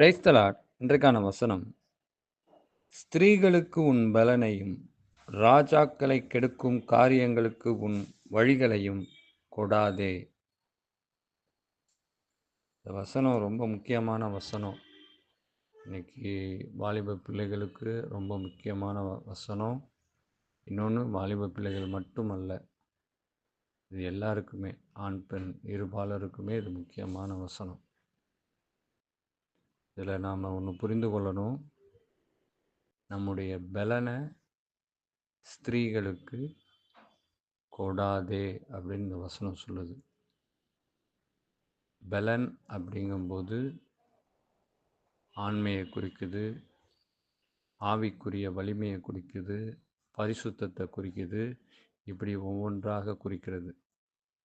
Praise the Lord. இன்றைக்கான வசனம், ஸ்திரீகளுக்கு உன் பலனையும் ராஜாக்களைக் கெடுக்கும் காரியங்களுக்கு உன் வழிகளையும் கொடாதே. இந்த வசனம் ரொம்ப முக்கியமான வசனம். இன்னைக்கு வாலிப பிள்ளைகளுக்கு ரொம்ப முக்கியமான வசனம். இன்னொன்று, வாலிப பிள்ளைகள் மட்டுமல்ல, இது எல்லாருக்குமே, ஆண் பெண் இருபாலருக்குமே இது முக்கியமான வசனம். இதில் நாம் ஒன்று புரிந்து கொள்ளணும். நம்முடைய பலனை ஸ்திரீகளுக்கு கொடாதே அப்படின்னு இந்த வசனம் சொல்லுது. பலன் அப்படிங்கும்போது ஆண்மையை குறிக்குது, ஆவிக்குரிய வலிமையை குறிக்குது, பரிசுத்தத்தை குறிக்குது, இப்படி ஒவ்வொன்றாக குறிக்கிறது.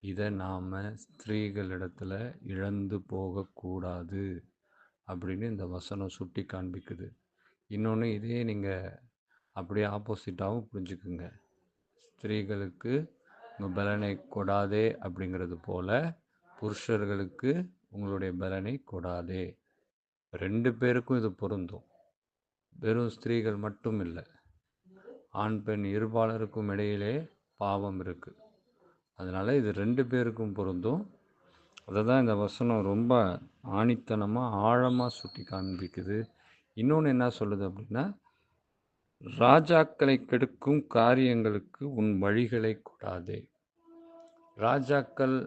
இதை நாம் ஸ்திரீகளிடத்தில் இழந்து போகக்கூடாது அப்படின்னு இந்த வசனம் சுட்டி காண்பிக்குது. இன்னொன்று, இதே நீங்கள் அப்படியே ஆப்போசிட்டாகவும் புரிஞ்சுக்குங்க. ஸ்திரீகளுக்கு உங்கள் பலனை கொடாதே அப்படிங்கிறது போல புருஷர்களுக்கு உங்களுடைய பலனை கொடாதே. 2 பேருக்கும் இது பொருந்தும். வெறும் ஸ்திரீகள் மட்டும் இல்லை, ஆண் பெண் இருபாலருக்கும் இடையிலே பாவம் இருக்குது. அதனால் இது 2 பேருக்கும் பொருந்தும். அதை தான் இந்த வசனம் ரொம்ப ஆணித்தனமாக ஆழமாக சுட்டி காண்பிக்குது. இன்னொன்று என்ன சொல்லுது அப்படின்னா, ராஜாக்களை கெடுக்கும் காரியங்களுக்கு உன் வழிகளை கொடாதே. ராஜாக்கள்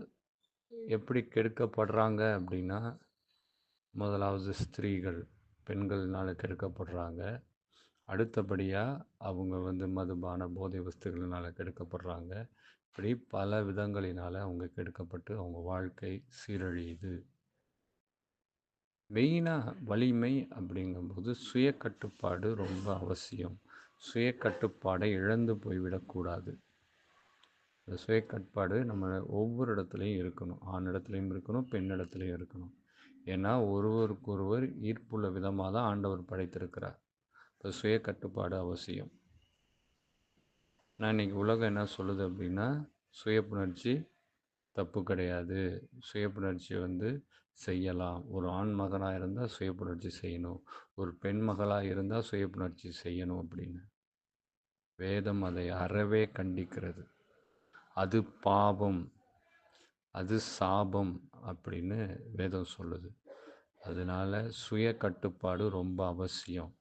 எப்படி கெடுக்கப்படுறாங்க அப்படின்னா, முதலாவது ஸ்திரீகள், பெண்கள்னால் கெடுக்கப்படுறாங்க. அடுத்தபடியாக அவங்க மதுபான போதை வஸ்துகளினால் கெடுக்கப்படுறாங்க. இப்படி பல விதங்களினால் அவங்க கெடுக்கப்பட்டு அவங்க வாழ்க்கை சீரழியுது. மெயினாக வலிமை அப்படிங்கும்போது சுய கட்டுப்பாடு ரொம்ப அவசியம். சுய கட்டுப்பாடை இழந்து போய்விடக்கூடாது. இந்த சுய கட்டுப்பாடு நம்ம ஒவ்வொரு இடத்துலையும் இருக்கணும். ஆண் இடத்துலையும் இருக்கணும், பெண் இடத்துலையும் இருக்கணும். ஏன்னா ஒருவருக்கொருவர் ஈர்ப்புள்ள விதமாக தான் ஆண்டவர் படைத்திருக்கிறார். இப்போ சுய கட்டுப்பாடு அவசியம். நான் இன்றைக்கி உலகம் என்ன சொல்லுது அப்படின்னா, சுய புணர்ச்சி தப்பு கிடையாது, சுய புணர்ச்சி செய்யலாம். ஒரு ஆண் மகனாக இருந்தால் சுய புணர்ச்சி செய்யணும், ஒரு பெண் மகளாக இருந்தால் சுய புணர்ச்சி செய்யணும் அப்படின்னு வேதம் அதை அறவே கண்டிக்கிறது. அது பாவம், அது சாபம் அப்படின்னு வேதம் சொல்லுது. அதனால் சுய கட்டுப்பாடு ரொம்ப அவசியம்.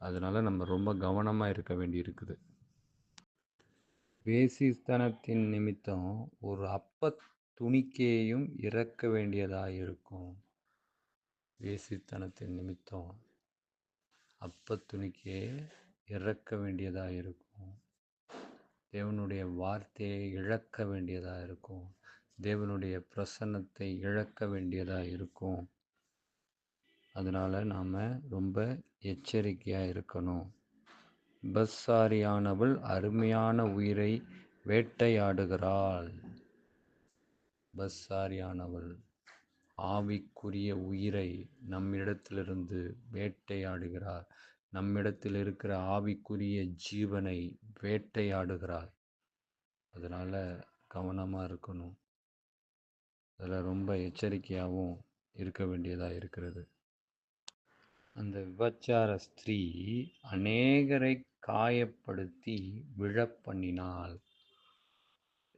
அதனால் நம்ம ரொம்ப கவனமாக இருக்க வேண்டி இருக்குது. வேசித்தனத்தின் நிமித்தம் ஒரு அப்பத் துணிக்கையையும் இறக்க வேண்டியதாக இருக்கும். வேசித்தனத்தின் நிமித்தம் அப்பத் துணிக்கையை இறக்க வேண்டியதாக இருக்கும். தேவனுடைய வார்த்தையை இழக்க வேண்டியதாக இருக்கும். தேவனுடைய பிரசன்னத்தை இழக்க வேண்டியதாக இருக்கும். அதனால் நாம் ரொம்ப எச்சரிக்கையாக இருக்கணும். பஸ்சாரியானவள் அருமையான உயிரை வேட்டையாடுகிறாள். பஸ்சாரியானவள் ஆவிக்குரிய உயிரை நம்மிடத்திலிருந்து வேட்டையாடுகிறார். நம்மிடத்தில் இருக்கிற ஆவிக்குரிய ஜீவனை வேட்டையாடுகிறார். அதனால் கவனமாக இருக்கணும். அதில் ரொம்ப எச்சரிக்கையாகவும் இருக்க வேண்டியதாக இருக்கிறது. அந்த விபச்சார ஸ்திரீ அநேகரை காயப்படுத்தி விழப்பண்ணினாள்.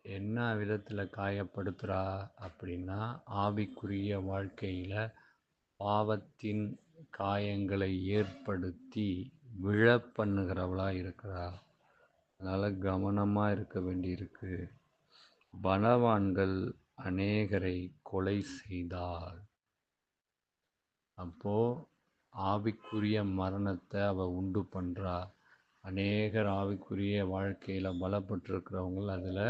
என்ன விதத்தில் காயப்படுத்துகிறா அப்படின்னா, ஆவிக்குரிய வாழ்க்கையில் பாவத்தின் காயங்களை ஏற்படுத்தி விழப்பண்ணுகிறவளாக இருக்கிறா. அதனால் கவனமாக இருக்க வேண்டியிருக்கு. பலவான்கள் அநேகரை கொலை செய்தாள். அப்போது ஆவிக்குரிய மரணத்தை அவள் உண்டு பண்ணுறா. அநேகர் ஆவிக்குரிய வாழ்க்கையில் பலப்பட்டிருக்கிறவங்க அதில்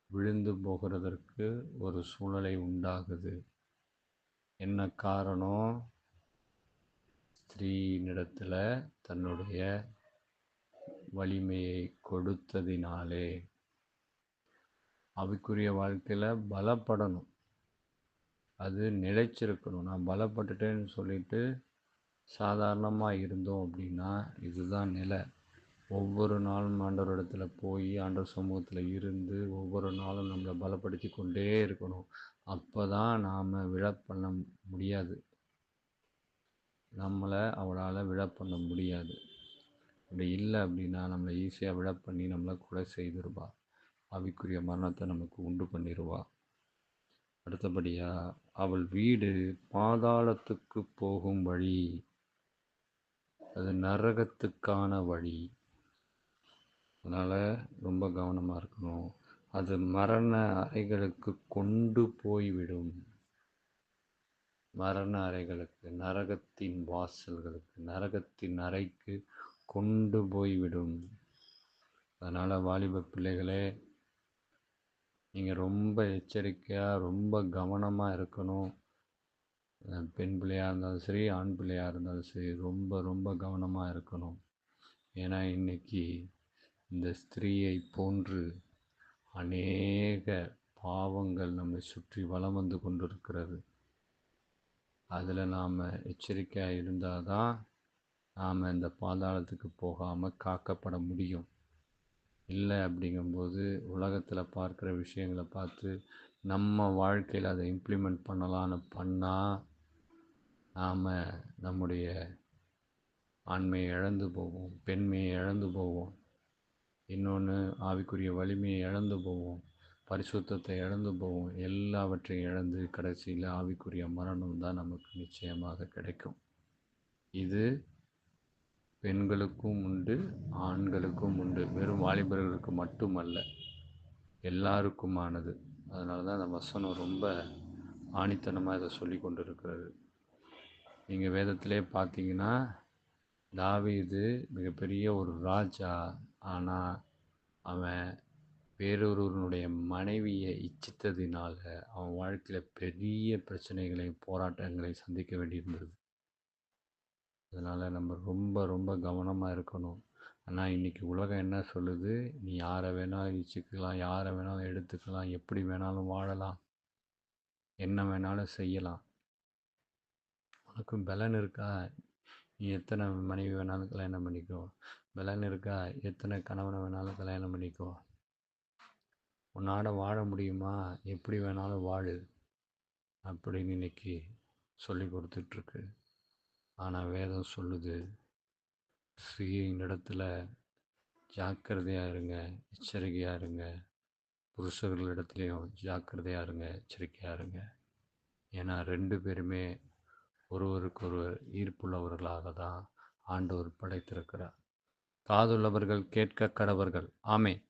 விழுந்து போகிறதற்கு ஒரு சூழ்நிலை உண்டாகுது. என்ன காரணம்? ஸ்திரீனிடத்தில் தன்னுடைய வலிமையை கொடுத்ததினாலே. ஆவிக்குரிய வாழ்க்கையில் பலப்படணும், அது நிலைச்சிருக்கணும். நான் பலப்பட்டுட்டேன்னு சொல்லிட்டு சாதாரணமாக இருந்தோம் அப்படின்னா இதுதான் நிலை. ஒவ்வொரு நாளும் ஆண்டவரிடத்தில் போய் ஆண்டவர் சமூகத்தில் இருந்து ஒவ்வொரு நாளும் நம்மளை பலப்படுத்தி கொண்டே இருக்கணும். அப்போ தான் நாம் விழ பண்ண முடியாது. நம்மளை அவளால் விழ பண்ண முடியாது. அப்படி இல்லை அப்படின்னா நம்மளை ஈஸியாக விழ பண்ணி நம்மளை கொலை செய்திருவா. ஆவிக்குரிய மரணத்தை நமக்கு உண்டு பண்ணிடுவா. அடுத்தபடியாக அவள் வீடு பாதாளத்துக்கு போகும் வழி, அது நரகத்துக்கான வழி. அதனால் ரொம்ப கவனமாக இருக்கணும். அது மரண அறைகளுக்கு கொண்டு போய்விடும். மரண அறைகளுக்கு, நரகத்தின் வாசல்களுக்கு, நரகத்தின் அறைக்கு கொண்டு போய்விடும். அதனால் வாலிப பிள்ளைகளே, நீங்கள் ரொம்ப எச்சரிக்கையாக ரொம்ப கவனமாக இருக்கணும். பெண் பிள்ளையாக இருந்தாலும் சரி, ஆண் பிள்ளையாக இருந்தாலும் சரி, ரொம்ப ரொம்ப கவனமாக இருக்கணும். ஏன்னா இன்னைக்கு இந்த ஸ்திரீயை போன்று அநேக பாவங்கள் நம்மை சுற்றி வலம் வந்து கொண்டிருக்கிறது. அதில் நாம் எச்சரிக்கையாக இருந்தால் தான் நாம் இந்த பாதாளத்துக்கு போகாமல் காக்கப்பட முடியும். இல்லை அப்படிங்கும்போது உலகத்தில் பார்க்குற விஷயங்களை பார்த்து நம்ம வாழ்க்கையில் அதை இம்ப்ளிமெண்ட் பண்ணலான்னு பண்ணால் நாம் நம்முடைய ஆண்மையை இழந்து போவோம், பெண்மையை இழந்து போவோம், இன்னொன்று ஆவிக்குரிய வலிமையை இழந்து போவோம், பரிசுத்தத்தை இழந்து போவோம். எல்லாவற்றையும் இழந்து கடைசியில் ஆவிக்குரிய மரணம் தான் நமக்கு நிச்சயமாக கிடைக்கும். இது பெண்களுக்கும் உண்டு, ஆண்களுக்கும் உண்டு. வெறும் வாலிபர்களுக்கு மட்டுமல்ல, எல்லாருக்குமானது. அதனால தான் அந்த வசனம் ரொம்ப ஆணித்தனமாக இதை சொல்லி கொண்டு இருக்கிறது. நீங்கள் வேதத்திலே பார்த்தீங்கன்னா, தாவீது மிகப்பெரிய ஒரு ராஜா. ஆனால் அவன் வேறொருவனுடைய மனைவியை இச்சித்ததினால அவன் வாழ்க்கையில் பெரிய பிரச்சனைகளையும் போராட்டங்களையும் சந்திக்க வேண்டியிருந்தது. அதனால் நம்ம ரொம்ப ரொம்ப கவனமாக இருக்கணும். ஆனால் இன்றைக்கி உலகம் என்ன சொல்லுது? நீ யாரை வேணாலும் இச்சிக்கலாம், யாரை வேணாலும் எடுத்துக்கலாம், எப்படி வேணாலும் வாழலாம், என்ன வேணாலும் செய்யலாம். உனக்கு பலன் இருக்கா? நீ எத்தனை மனைவி வேணாலும் கல்யாணம் பண்ணிக்கோ. பலன் இருக்கா? எத்தனை கணவனை வேணாலும் கல்யாணம் பண்ணிக்கோ. உன்னாட வாழ முடியுமா? எப்படி வேணாலும் வாழு அப்படின்னு இன்னைக்கு சொல்லி கொடுத்துட்ருக்கு. ஆனால் வேதம் சொல்லுது, ஸ்திரீயின் இடத்துல ஜாக்கிரதையாக இருங்க, எச்சரிக்கையாக இருங்க. புருஷர்களிடத்துலையும் ஜாக்கிரதையாக இருங்க, எச்சரிக்கையாக இருங்க. ஏன்னா 2 பேருமே ஒருவருக்கொருவர் ஈர்ப்புள்ளவர்களாக தான் ஆண்டவர் படைத்திருக்கிறார். காதுள்ளவர்கள் கேட்க கடவர்கள். ஆமென்.